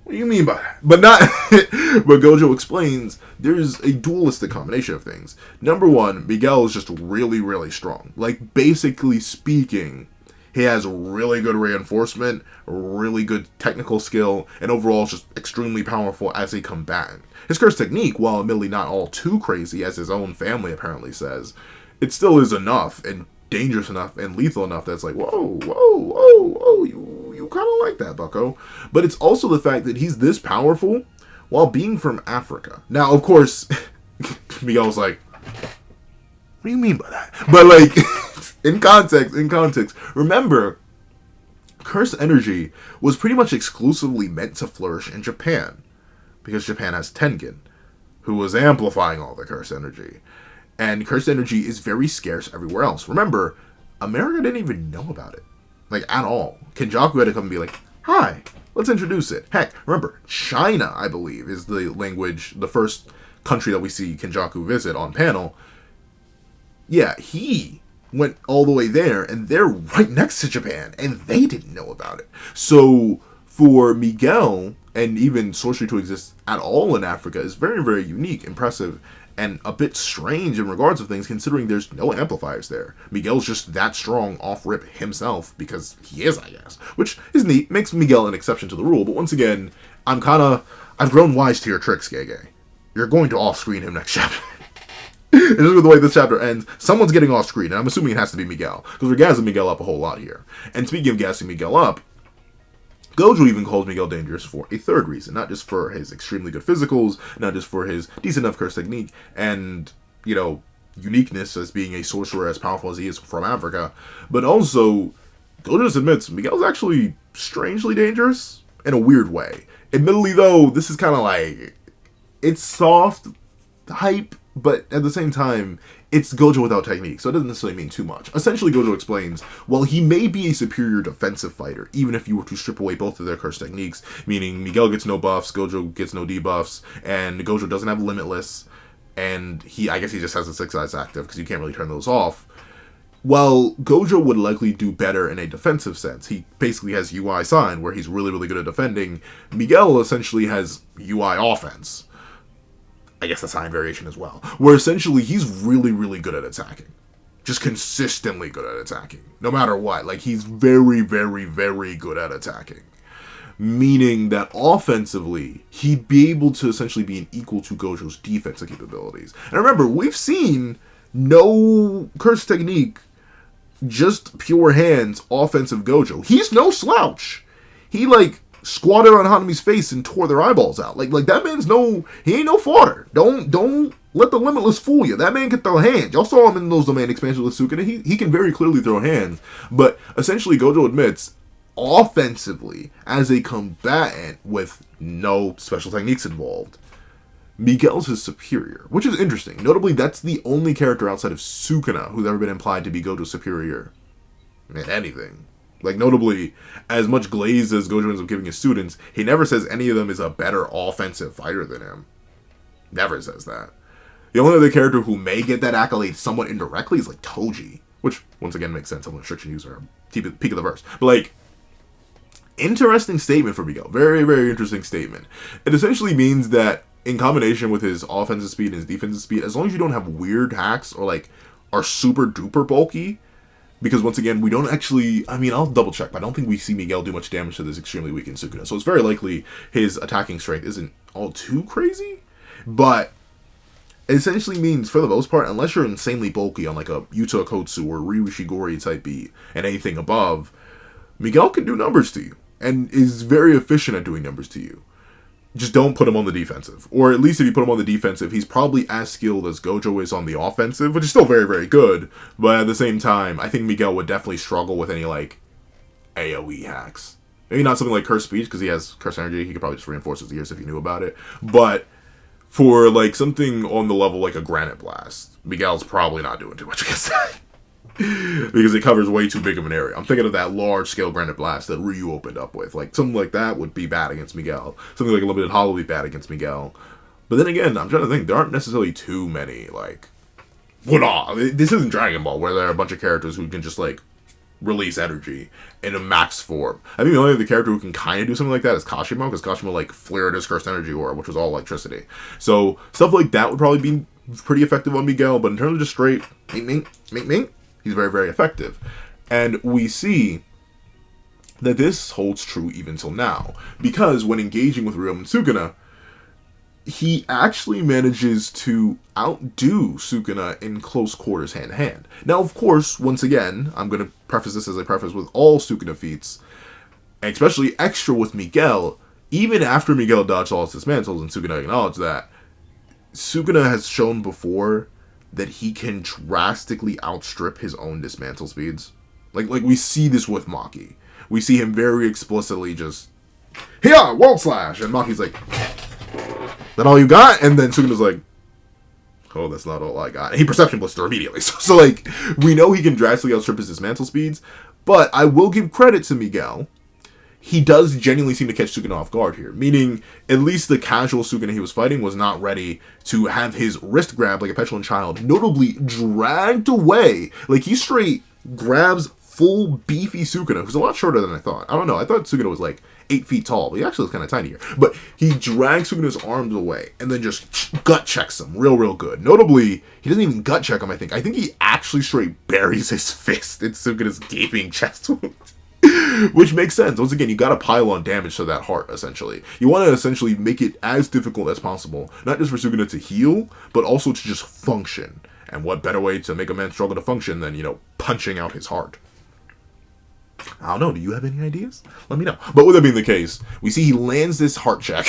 A: what do you mean by that? But not. But Gojo explains there's a dualistic combination of things. Number one, Miguel is just really, really strong. Like, basically speaking, he has really good reinforcement, really good technical skill, and overall is just extremely powerful as a combatant. His curse technique, while admittedly not all too crazy, as his own family apparently says, it still is enough and dangerous enough and lethal enough that's like, whoa, you kind of like that, bucko. But it's also the fact that he's this powerful while being from Africa. Now, of course, Miguel's like, what do you mean by that? But like, in context, remember, curse energy was pretty much exclusively meant to flourish in Japan, because Japan has Tengen, who was amplifying all the curse energy. And cursed energy is very scarce everywhere else. Remember, America didn't even know about it. Like, at all. Kenjaku had to come and be like, hi, let's introduce it. Heck, remember, China, I believe, is the language, the first country that we see Kenjaku visit on panel. Yeah, he went all the way there, and they're right next to Japan, and they didn't know about it. So, for Miguel, and even sorcery to exist at all in Africa, is very, very unique, impressive, and a bit strange in regards of things, considering there's no amplifiers there. Miguel's just that strong off-rip himself, because he is, I guess. Which is neat, makes Miguel an exception to the rule, but once again, I've grown wise to your tricks, Gege. You're going to off-screen him next chapter. It's just with the way this chapter ends, someone's getting off-screen, and I'm assuming it has to be Miguel, because we're gassing Miguel up a whole lot here. And speaking of gassing Miguel up, Gojo even calls Miguel dangerous for a third reason, not just for his extremely good physicals, not just for his decent enough curse technique, and, you know, uniqueness as being a sorcerer as powerful as he is from Africa, but also, Gojo just admits Miguel's actually strangely dangerous, in a weird way. Admittedly, though, this is kind of like, it's soft hype, but at the same time, it's Gojo without technique, so it doesn't necessarily mean too much. Essentially, Gojo explains, while he may be a superior defensive fighter, even if you were to strip away both of their curse techniques, meaning Miguel gets no buffs, Gojo gets no debuffs, and Gojo doesn't have Limitless, and I guess he just has the 6 eyes active, because you can't really turn those off. While Gojo would likely do better in a defensive sense, he basically has UI Sign, where he's really, really good at defending. Miguel essentially has UI Offense. I guess the sign variation as well, where essentially he's really, really good at attacking. Just consistently good at attacking. No matter what. Like, he's very, very, very good at attacking. Meaning that offensively, he'd be able to essentially be an equal to Gojo's defensive capabilities. And remember, we've seen no curse technique, just pure hands offensive Gojo. He's no slouch. He, like, squatted on Hanami's face and tore their eyeballs out. Like that man's he ain't no fodder. Don't let the Limitless fool you. That man can throw hands. Y'all saw him in those domain expansions with Sukuna. He can very clearly throw hands. But essentially, Gojo admits, offensively, as a combatant with no special techniques involved, Miguel's his superior, which is interesting. Notably, that's the only character outside of Sukuna who's ever been implied to be Gojo's superior in anything. Like, notably, as much glaze as Gojo ends up giving his students, he never says any of them is a better offensive fighter than him. Never says that. The only other character who may get that accolade somewhat indirectly is, like, Toji. Which, once again, makes sense. I'm a restriction user. Peak of the verse. But, like, interesting statement for Miguel. Very, very interesting statement. It essentially means that, in combination with his offensive speed and his defensive speed, as long as you don't have weird hacks or, like, are super duper bulky, because once again, we don't actually, I'll double check, but I don't think we see Miguel do much damage to this extremely weakened Sukuna. So it's very likely his attacking strength isn't all too crazy. But it essentially means, for the most part, unless you're insanely bulky on like a Yuta Kotsu or Ryu Shigori type beat and anything above, Miguel can do numbers to you. And is very efficient at doing numbers to you. Just don't put him on the defensive. Or at least if you put him on the defensive, he's probably as skilled as Gojo is on the offensive, which is still very, very good. But at the same time, I think Miguel would definitely struggle with any, like, AoE hacks. Maybe not something like Curse Speech, because he has Curse Energy. He could probably just reinforce his ears if he knew about it. But for, like, something on the level like a Granite Blast, Miguel's probably not doing too much against that. Because it covers way too big of an area. I'm thinking of that large-scale Granite Blast that Ryu opened up with. Like, something like that would be bad against Miguel. Something like a Limited Hollow would be bad against Miguel. But then again, I'm trying to think, there aren't necessarily too many, like... Well, this isn't Dragon Ball, where there are a bunch of characters who can just, like, release energy in a max form. I think the only other character who can kind of do something like that is Kashimo, because Kashimo, like, flared his Cursed Energy Aura, which was all electricity. So, stuff like that would probably be pretty effective on Miguel, but in terms of just straight... Mink, he's very, very effective. And we see that this holds true even till now. Because when engaging with Ryoma and Sukuna, he actually manages to outdo Sukuna in close quarters hand-to-hand. Now, of course, once again, I'm going to preface this as I preface with all Sukuna feats, and especially extra with Miguel, even after Miguel dodged all his dismantles, and Sukuna acknowledged that, Sukuna has shown before that he can drastically outstrip his own dismantle speeds. Like we see this with Maki. We see him very explicitly just, "Here, World Slash!" And Maki's like, "That all you got?" And then Sukuna's like, "Oh, that's not all I got." And he Perception Blister immediately. So like, we know he can drastically outstrip his dismantle speeds, but I will give credit to Miguel. He does genuinely seem to catch Sukuna off guard here. Meaning, at least the casual Sukuna he was fighting was not ready to have his wrist grab like a petulant child, notably dragged away. Like, he straight grabs full beefy Sukuna, who's a lot shorter than I thought. I don't know, I thought Sukuna was like 8 feet tall, but he actually was kind of tiny here. But he drags Sukuna's arms away, and then just gut checks him real good. Notably, he doesn't even gut check him, I think. I think he actually straight buries his fist in Sukuna's gaping chest wound. Which makes sense. Once again, you gotta pile on damage to that heart, essentially. You want to essentially make it as difficult as possible. Not just for Sukuna to heal, but also to just function. And what better way to make a man struggle to function than, punching out his heart? I don't know. Do you have any ideas? Let me know. But with that being the case, we see he lands this heart check.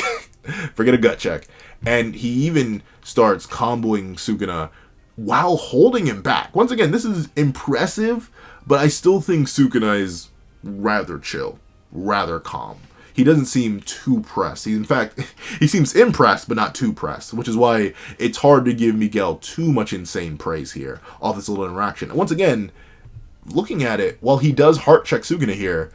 A: Forget a gut check. And he even starts comboing Sukuna while holding him back. Once again, this is impressive, but I still think Sukuna is rather chill, rather calm. he doesn't seem too pressed. In fact, he seems impressed, but not too pressed, which is why it's hard to give Miguel too much insane praise here off this little interaction. And once again, looking at it, while he does heart check Sukuna here,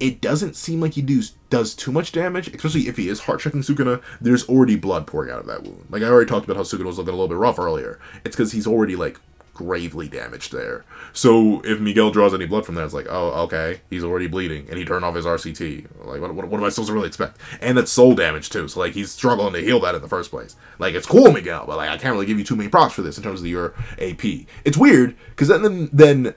A: it doesn't seem like he does too much damage, especially if he is heart checking Sukuna. There's already blood pouring out of that wound. Like, I already talked about how Sukuna was looking a little bit rough earlier. It's because he's already, like, gravely damaged there. So if Miguel draws any blood from that, it's like, oh, okay, he's already bleeding, and he turned off his RCT. Like, what am I supposed to really expect? And that's soul damage too, so like he's struggling to heal that in the first place. Like, it's cool, Miguel, but like I can't really give you too many props for this in terms of your AP. It's weird because then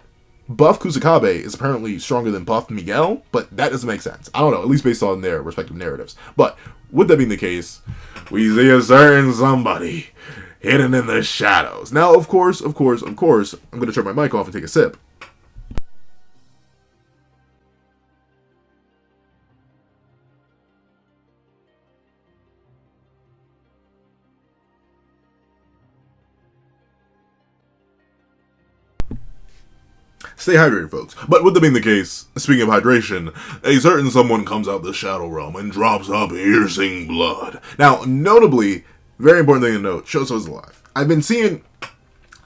A: buff Kusakabe is apparently stronger than buff Miguel, but that doesn't make sense. I don't know, at least based on their respective narratives. But with that being the case, we see a certain somebody hidden in the shadows. Now, of course, I'm going to turn my mic off and take a sip. Stay hydrated, folks. But with that being the case, speaking of hydration, a certain someone comes out the Shadow Realm and drops up piercing blood. Now, notably, very important thing to note, Choso's alive. I've been seeing,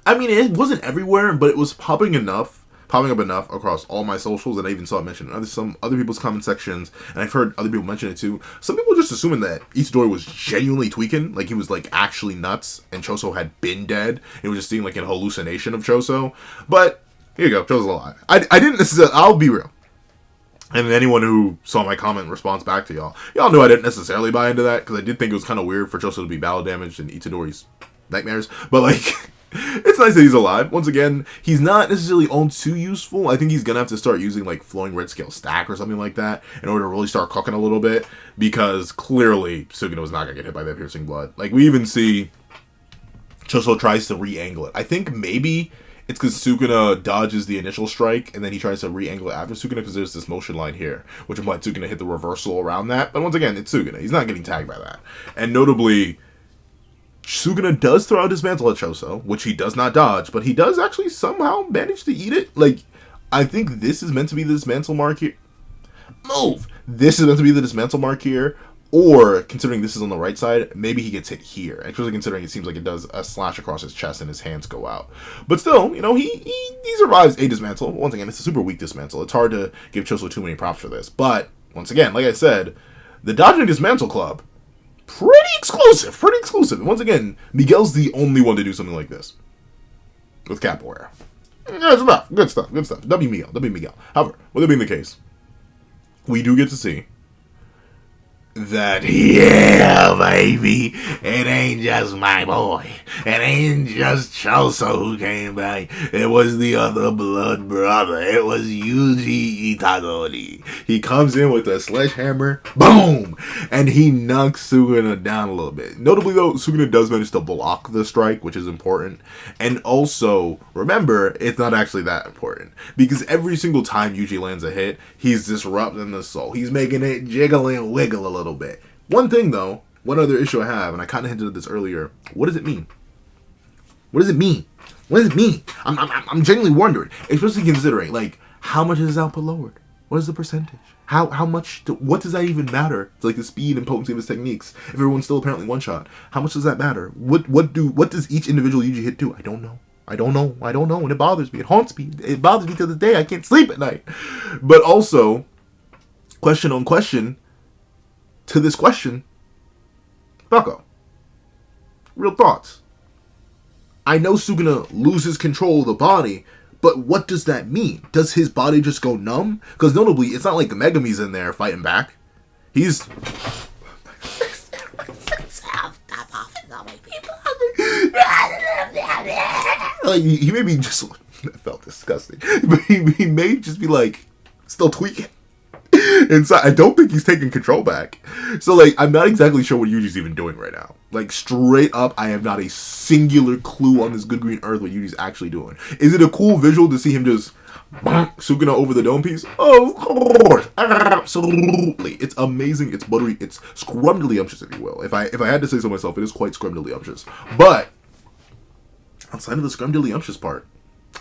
A: I mean, it wasn't everywhere, but it was popping up enough across all my socials, and I even saw it mentioned in some other people's comment sections, and I've heard other people mention it too. Some people just assuming that Itadori was genuinely tweaking, like he was like actually nuts, and Choso had been dead. It was just seeing like a hallucination of Choso. But here you go, Choso's alive. I didn't necessarily, I'll be real. And anyone who saw my comment response back to y'all knew I didn't necessarily buy into that, because I did think it was kind of weird for Choso to be battle damaged in Itadori's nightmares. But like, it's nice that he's alive. Once again, he's not necessarily all too useful. I think he's gonna have to start using like flowing red scale stack or something like that in order to really start cooking a little bit, because clearly Sukuna was not gonna get hit by that piercing blood. Like, we even see Choso tries to re-angle it. I think maybe it's because Sukuna dodges the initial strike, and then he tries to re-angle it after Sukuna, because there's this motion line here, which implies Sukuna hit the reversal around that. But once again, it's Sukuna. He's not getting tagged by that. And notably, Sukuna does throw out his mantle at Choso, which he does not dodge, but he does actually somehow manage to eat it. Like, I think this is meant to be the dismantle mark here. Move! This is meant to be the dismantle mark here. Or, considering this is on the right side, maybe he gets hit here. Actually, considering it seems like it does a slash across his chest and his hands go out. But still, you know, he survives a dismantle. Once again, it's a super weak dismantle. It's hard to give Choso too many props for this. But, once again, like I said, the Dodge and Dismantle Club, pretty exclusive. And once again, Miguel's the only one to do something like this with capoeira. Good stuff. W Miguel. However, with it being the case, we do get to see that, yeah, baby, it ain't just my boy. It ain't just Choso who came back. It was the other blood brother. It was Yuji Itadori. He comes in with a sledgehammer, boom, and he knocks Sukuna down a little bit. Notably, though, Sukuna does manage to block the strike, which is important. And also, remember, it's not actually that important, because every single time Yuji lands a hit, he's disrupting the soul. He's making it jiggle and wiggle a little bit. One thing, though, one other issue I have, and I kind of hinted at this earlier, what does it mean? What does it mean? I'm genuinely wondering, especially considering, like, how much is his output lowered? What is the percentage? How much? What does that even matter? It's like the speed and potency of his techniques. If everyone's still apparently one shot, how much does that matter? What does each individual Yuji hit do? I don't know, and it bothers me. It haunts me. It bothers me to this day. I can't sleep at night. But also, question on question to this question, Bucko, real thoughts. I know Sukuna loses control of the body, but what does that mean? Does his body just go numb? Because notably, it's not like the Megami's in there fighting back. He's like, he may be just, that felt disgusting, but he may just be like still tweaking inside. I don't think he's taking control back. So like, I'm not exactly sure what Yuji's even doing right now. Like, straight up, I have not a singular clue on this good green earth what Yuji's actually doing. Is it a cool visual to see him just Sukuna over the dome piece? Of course, absolutely. It's amazing. It's buttery. It's scrumdiddlyumptious, if you will. If I had to say so myself, it is quite scrumdiddlyumptious. But outside of the scrumdiddlyumptious part,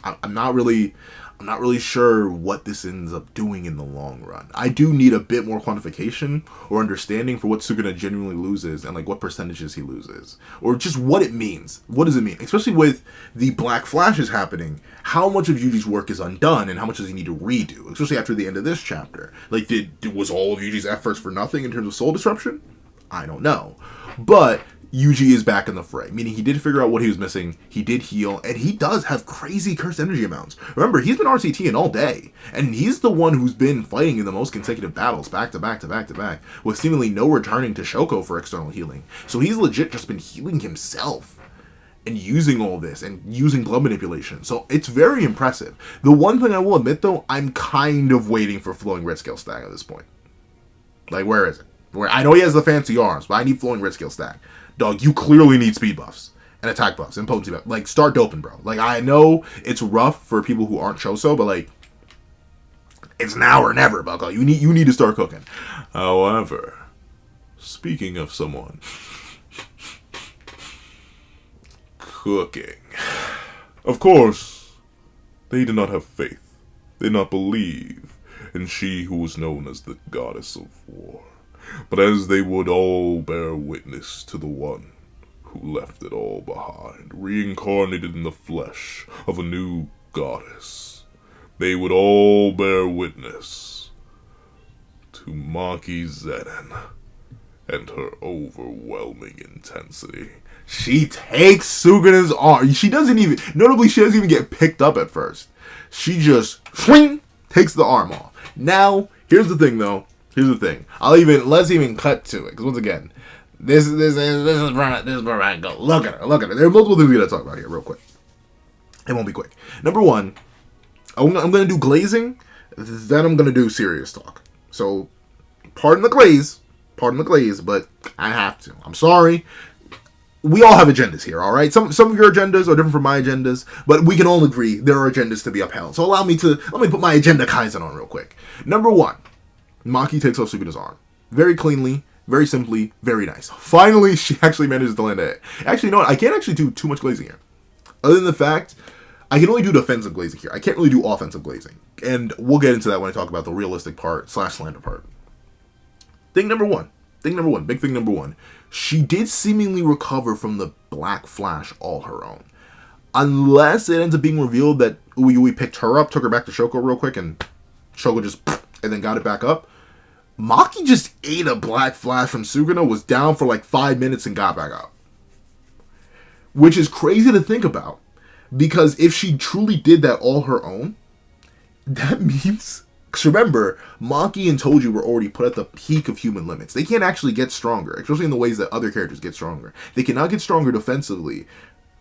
A: I'm not really I'm not really sure what this ends up doing in the long run. I do need a bit more quantification or understanding for what Sukuna genuinely loses and like what percentages he loses. Or just what it means. What does it mean? Especially with the Black Flashes happening, how much of Yuji's work is undone and how much does he need to redo? Especially after the end of this chapter. Like, was all of Yuji's efforts for nothing in terms of soul disruption? I don't know. But Yuji is back in the fray, meaning he did figure out what he was missing, he did heal, and he does have crazy cursed energy amounts. Remember, he's been RCTing all day, and he's the one who's been fighting in the most consecutive battles, back to back to back to back, with seemingly no returning to Shoko for external healing. So he's legit just been healing himself, and using all this, and using blood manipulation. So it's very impressive. The one thing I will admit, though, I'm kind of waiting for Flowing Red Scale Stack at this point. Like, where is it? I know he has the fancy arms, but I need Flowing Red Scale Stack. Dog, you clearly need speed buffs and attack buffs and potency buffs. Like, start doping, bro. Like, I know it's rough for people who aren't Choso, but like, it's now or never, bucko. You need to start cooking. However, speaking of someone cooking, of course, they did not have faith. They did not believe in she who was known as the goddess of war. But as they would all bear witness to the one who left it all behind, reincarnated in the flesh of a new goddess, they would all bear witness to Maki Zenin and her overwhelming intensity. She takes Sukuna's arm. She doesn't even get picked up at first. She just swing, takes the arm off. Now, here's the thing though. Here's the thing. Let's even cut to it. Because once again, this is where I go. Look at her. There are multiple things we gotta talk about here real quick. It won't be quick. Number one, I'm gonna do glazing, then I'm gonna do serious talk. So, pardon the glaze, but I have to. I'm sorry. We all have agendas here, alright? Some of your agendas are different from my agendas, but we can all agree there are agendas to be upheld. So let me put my agenda Kaizen on real quick. Number one, Maki takes off Sukuna's arm. Very cleanly, very simply, very nice. Finally, she actually manages to land it. Actually, you know what? I can't actually do too much glazing here. Other than the fact, I can only do defensive glazing here. I can't really do offensive glazing. And we'll get into that when I talk about the realistic part / slander part. Big thing number one. She did seemingly recover from the Black Flash all her own. Unless it ends up being revealed that we picked her up, took her back to Shoko real quick, and Shoko just and then got it back up. Maki just ate a Black Flash from Sukuna, was down for like 5 minutes and got back up. Which is crazy to think about. Because if she truly did that all her own, that means... Because remember, Maki and Toji were already put at the peak of human limits. They can't actually get stronger, especially in the ways that other characters get stronger. They cannot get stronger defensively,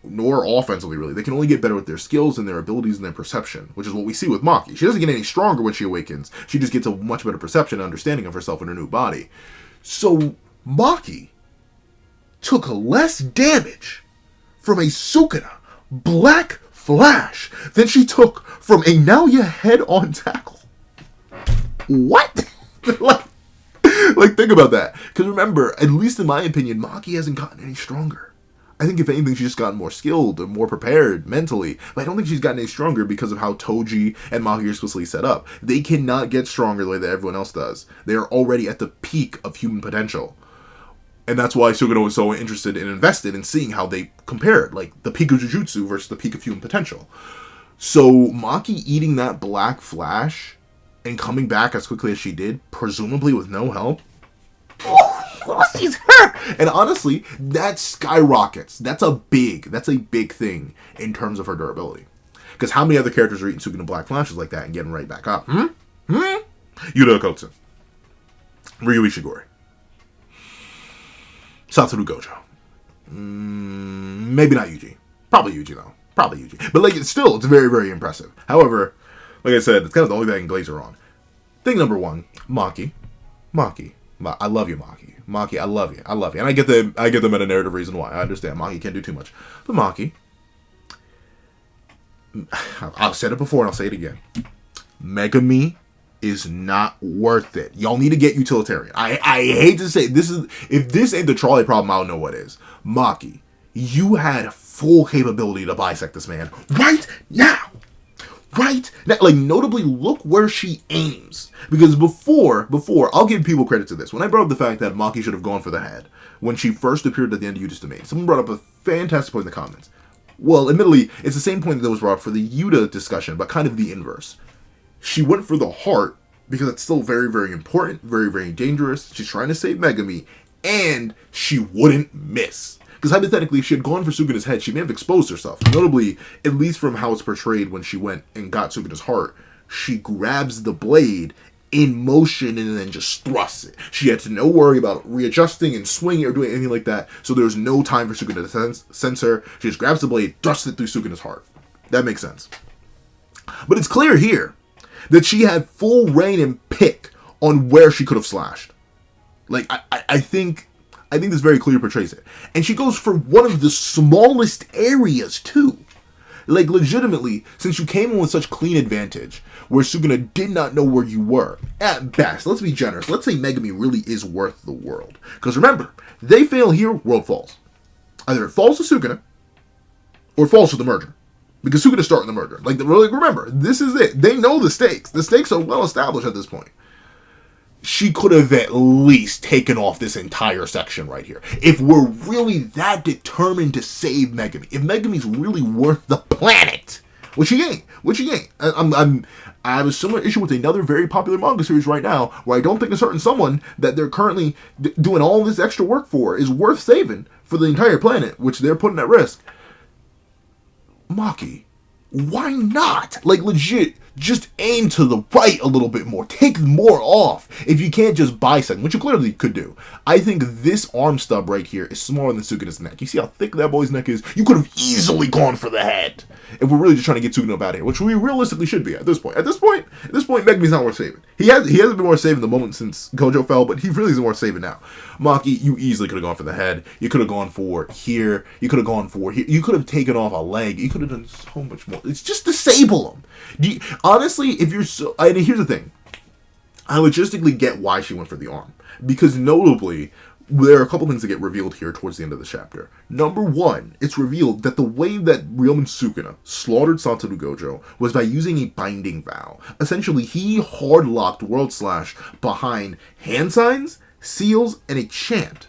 A: nor offensively, really. They can only get better with their skills and their abilities and their perception, which is what we see with Maki. She doesn't get any stronger when she awakens. She just gets a much better perception and understanding of herself in her new body. So, Maki took less damage from a Sukuna Black Flash than she took from a Naoya head-on tackle. What? like, think about that. Because remember, at least in my opinion, Maki hasn't gotten any stronger. I think if anything, she's just gotten more skilled and more prepared mentally. But I don't think she's gotten any stronger because of how Toji and Maki are explicitly set up. They cannot get stronger the way that everyone else does. They are already at the peak of human potential. And that's why Sukuna was so interested and invested in seeing how they compared. Like, the peak of Jujutsu versus the peak of human potential. So, Maki eating that Black Flash and coming back as quickly as she did, presumably with no help. Oh, she's hurt! And honestly, that skyrockets. That's a big thing in terms of her durability. Because how many other characters are eating Sukuna Black Flashes like that and getting right back up? Yuta Okkotsu. Ryu Ishigori. Satoru Gojo. Maybe not Yuji. Probably Yuji, though. Probably Yuji. But, like, it's very, very impressive. However, like I said, it's kind of the only thing I can glaze her on. Thing number one, Maki. I love you, Maki. Maki, I love you. And I get the meta-narrative reason why. I understand. Maki can't do too much. But Maki, I've said it before and I'll say it again. Megami is not worth it. Y'all need to get utilitarian. I hate to say this is, if this ain't the trolley problem, I don't know what is. Maki, you had full capability to bisect this man right now. Right? Now, like, notably, look where she aims. Because before, I'll give people credit to this. When I brought up the fact that Maki should have gone for the head when she first appeared at the end of Yuta's domain, someone brought up a fantastic point in the comments. Well, admittedly, it's the same point that was brought up for the Yuta discussion, but kind of the inverse. She went for the heart because it's still very, very important, very, very dangerous. She's trying to save Megami, and she wouldn't miss. Because hypothetically, if she had gone for Sukuna's head, she may have exposed herself. Notably, at least from how it's portrayed when she went and got Sukuna's heart, she grabs the blade in motion and then just thrusts it. She had to no worry about readjusting and swinging or doing anything like that, so there was no time for Sukuna to sense her. She just grabs the blade, thrusts it through Sukuna's heart. That makes sense. But it's clear here that she had full reign and pick on where she could have slashed. Like, I think this very clearly portrays it. And she goes for one of the smallest areas, too. Like, legitimately, since you came in with such clean advantage, where Sukuna did not know where you were, at best, let's be generous, let's say Megami really is worth the world. Because remember, they fail here, world falls. Either it falls to Sukuna, or it falls to the merger. Because Sukuna's starting the merger. Like, remember, this is it. They know the stakes. The stakes are well established at this point. She could have at least taken off this entire section right here. If we're really that determined to save Megami, if Megami's really worth the planet, which he ain't. I have a similar issue with another very popular manga series right now, where I don't think a certain someone that they're currently doing all this extra work for is worth saving for the entire planet, which they're putting at risk. Maki, why not? Like, legit, just aim to the right a little bit more. Take more off. If you can't just bisect, which you clearly could do. I think this arm stub right here is smaller than Sukuna's neck. You see how thick that boy's neck is? You could have easily gone for the head. If we're really just trying to get Sukuna out of here, which we realistically should be at this point. At this point, Megami's not worth saving. He hasn't been worth saving the moment since Gojo fell, but he really isn't worth saving now. Maki, you easily could have gone for the head. You could have gone for here. You could have gone for here. You could have taken off a leg. You could have done so much more. It's just disable him. Honestly, if you're so... And here's the thing. I logistically get why she went for the arm. Because notably, there are a couple things that get revealed here towards the end of the chapter. Number one, it's revealed that the way that Ryomen Sukuna slaughtered Satoru Gojo was by using a binding vow. Essentially, he hard-locked World Slash behind hand signs, seals, and a chant.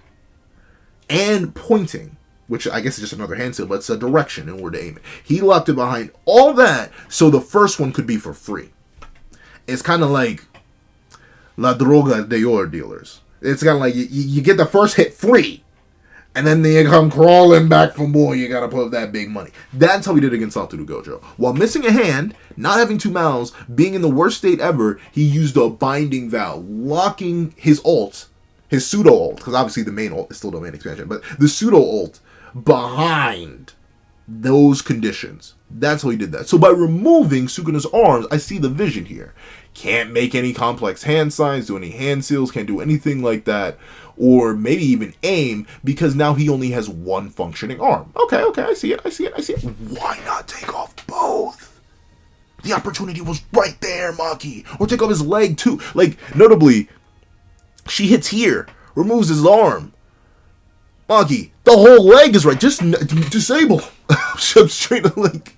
A: And pointing, which I guess is just another hand seal, but it's a direction in order to aim it. He locked it behind all that, so the first one could be for free. It's kind of like La Droga de Oro dealers. It's kind of like you get the first hit free, and then they come crawling back for more. You gotta put up that big money. That's how he did against Satoru Gojo. While missing a hand, not having two mouths, being in the worst state ever, he used a binding vow, locking his ult, his pseudo ult, because obviously the main ult is still domain expansion, but the pseudo ult behind those conditions. That's how he did that. So by removing Sukuna's arms, I see the vision here. Can't make any complex hand signs, do any hand seals, can't do anything like that, or maybe even aim, because now he only has one functioning arm. Okay, I see it. Why not take off both? The opportunity was right there, Maki. Or take off his leg too. Like, notably, she hits here, removes his arm. Maki, the whole leg is right. Just disable. I'm straight up like,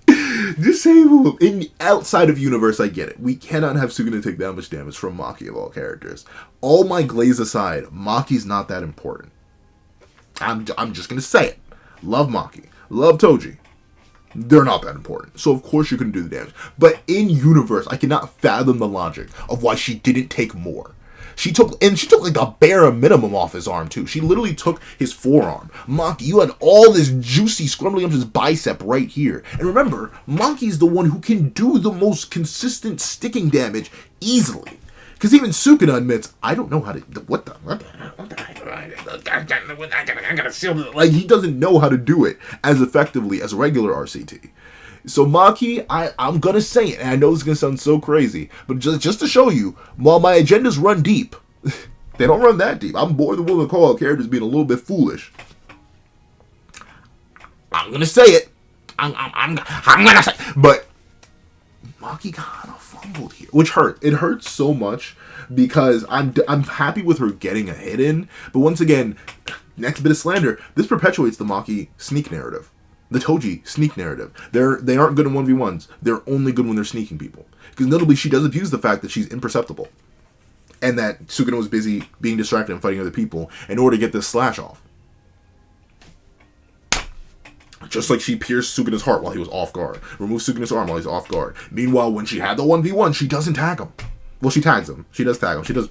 A: disable him. In outside of universe, I get it. We cannot have Sukuna take that much damage from Maki of all characters. All my glaze aside, Maki's not that important. I'm just gonna say it. Love Maki. Love Toji. They're not that important. So of course you couldn't do the damage. But in universe, I cannot fathom the logic of why she didn't take more. She took like a bare minimum off his arm too. She literally took his forearm. Maki, you had all this juicy scrumbling up his bicep right here. And remember, Maki's the one who can do the most consistent sticking damage easily. Because even Sukuna admits, I don't know how to... What the I gotta seal this. Like, he doesn't know how to do it as effectively as regular RCT. So Maki, I'm gonna say it, and I know this is gonna sound so crazy, but just to show you, while my agendas run deep, they don't run that deep. I'm more than willing to call out characters being a little bit foolish. I'm gonna say it. I'm gonna say it. But Maki kind of fumbled here, which hurt. It hurts so much because I'm happy with her getting a hit in, but once again, next bit of slander, this perpetuates the Maki sneak narrative. The Toji sneak narrative. They aren't good in 1v1s. They're only good when they're sneaking people. Because notably, she does abuse the fact that she's imperceptible. And that Sukuna was busy being distracted and fighting other people in order to get this slash off. Just like she pierced Sukuna's heart while he was off guard. Removed Sukuna's arm while he's off guard. Meanwhile, when she had the 1v1, she doesn't tag him. Well, she tags him. She does tag him. She does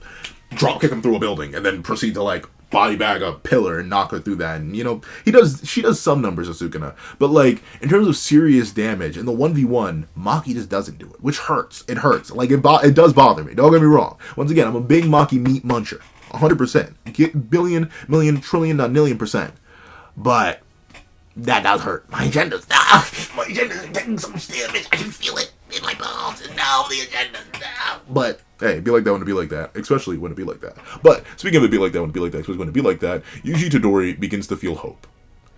A: drop kick him through a building and then proceed to, like, body bag a pillar and knock her through that. And, you know, she does some numbers of Sukuna. But, like, in terms of serious damage, in the 1v1, Maki just doesn't do it. Which hurts. It hurts. Like, it does bother me. Don't get me wrong. Once again, I'm a big Maki meat muncher. 100%. Get billion, million, trillion, nonillion %. But that does hurt. My agenda's getting so much damage. I can feel it in my bones. And now the agenda's down. But hey, be like that when it be like that. Especially when it be like that. But speaking of it be like that when it be like that, especially when it be like that, Yuji Todori begins to feel hope.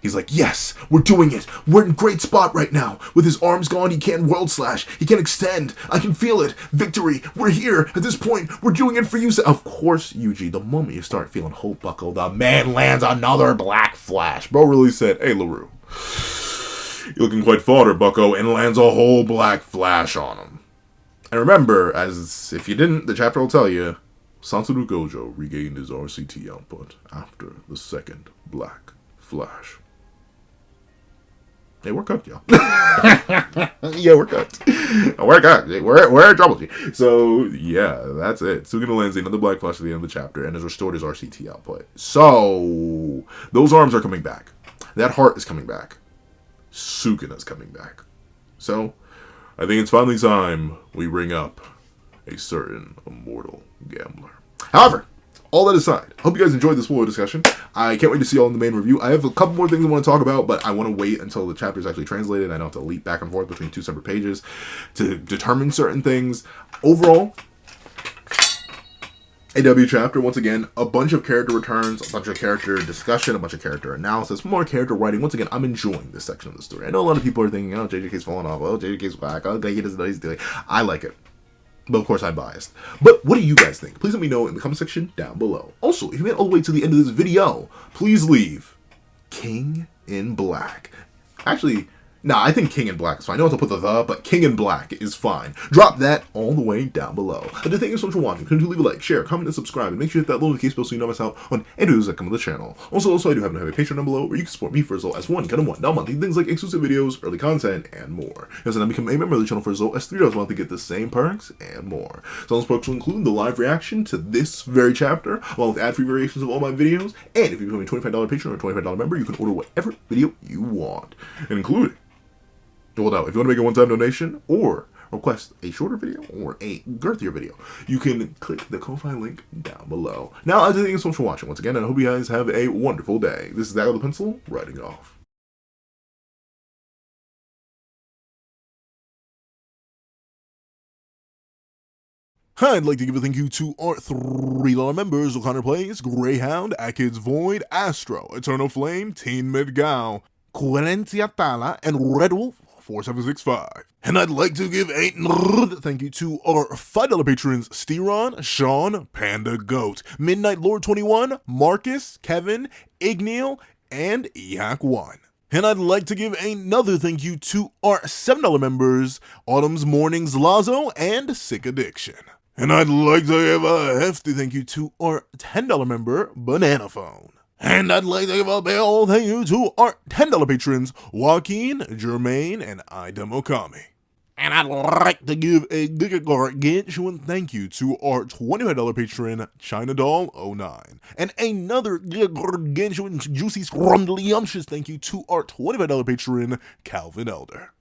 A: He's like, yes, we're doing it. We're in a great spot right now. With his arms gone, he can't world slash. He can't extend. I can feel it. Victory. We're here. At this point, we're doing it for you. Of course, Yuji, the moment you start feeling hope, bucko, the man lands another black flash. Bro really said, hey, LaRue, you're looking quite fodder, bucko, and lands a whole black flash on him. And remember, as if you didn't, the chapter will tell you, Satoru Gojo regained his RCT output after the second black flash. Hey, we're cooked, y'all. Yeah, we're cooked. We're cooked. We're in trouble. So, yeah, that's it. Sukuna lands another black flash at the end of the chapter and has restored his RCT output. So, those arms are coming back. That heart is coming back. Sukuna's coming back. So, I think it's finally time we bring up a certain immortal gambler. However, all that aside, I hope you guys enjoyed this full discussion. I can't wait to see y'all in the main review. I have a couple more things I want to talk about, but I want to wait until the chapter is actually translated. I don't have to leap back and forth between two separate pages to determine certain things. Overall, AW chapter, once again, a bunch of character returns, a bunch of character discussion, a bunch of character analysis, more character writing. Once again, I'm enjoying this section of the story. I know a lot of people are thinking, oh, JJK's falling off, oh, JJK's whack, oh, he doesn't know what he's doing. I like it. But of course I'm biased. But what do you guys think? Please let me know in the comment section down below. Also, if you made it all the way to the end of this video, please leave King in Black. Actually, nah, I think King in Black is fine. I don't have to put the, but King in Black is fine. Drop that all the way down below. I do thank you so much for watching. Continue to leave a like, share, comment, and subscribe. And make sure you hit that little notification bell so you don't miss out on any videos that come to the channel. Also, I do happen to have a Patreon down below where you can support me for as low as $1 monthly. Things like exclusive videos, early content, and more. You also then become a member of the channel for as low as $3 a month to get the same perks and more. So those perks will include the live reaction to this very chapter, along with ad-free variations of all my videos. And if you become a $25 patron or a $25 member, you can order whatever video you want, including, well, now, if you want to make a one-time donation or request a shorter video or a girthier video, you can click the Ko-Fi link down below. Now, I thank you so much for watching once again, and I hope you guys have a wonderful day. This is Zach with the Pencil, writing off. I'd like to give a thank you to our $3 members: O'Connor Plays, Greyhound, Akids Void, Astro, Eternal Flame, Teen Midgao, Querencia Tala, and Red Wolf 4765. And I'd like to give a thank you to our $5 patrons: Steron, Sean, Panda Goat, Midnight Lord 21, Marcus, Kevin, Igneal, and Ehac1. And I'd like to give another thank you to our $7 members: Autumn's Mornings Lazo and Sick Addiction. And I'd like to give a hefty thank you to our $10 member, Banana Phone. And I'd like to give a big old thank you to our $10 patrons, Joaquin, Jermaine, and Idemokami. And I'd like to give a gargantuan thank you to our $25 patron, China Doll 09. And another gargantuan, juicy, scrumdiddlyumptious thank you to our $25 patron, Calvin Elder.